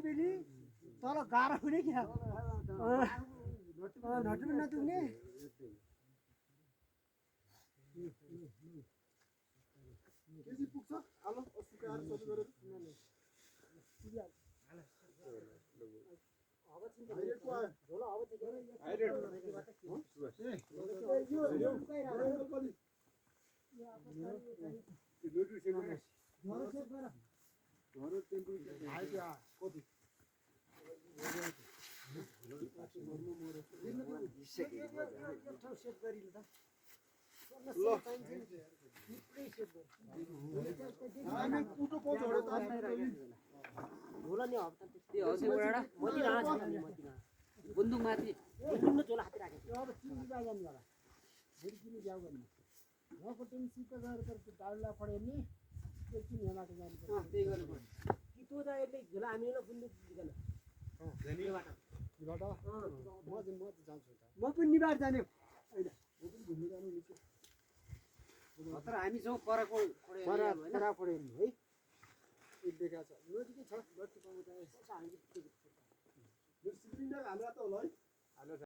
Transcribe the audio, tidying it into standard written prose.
फेरि तल गाह्रो हुने क्या नटुमा नदुख्ने केजी पुग्छ आलो सुकाएर सबै गरेर हाइरेटको आयो हाइरेट बन्दुक माथि झोला हाती राखेको यहाँको टिम सिक्का गएर डाउला पढ्यो नि एकछिन यहाँबाट जानुपर्छ त्यही गर्नु कि तँ त यसले झोला हामीलाई बुन्दै दिँदैन म पनि निबार जाने होइन तर हामी छौँ परको परा पढ्यो नि है एक देखा छ नजिकै छ सिलिन्डर हालेर त होला है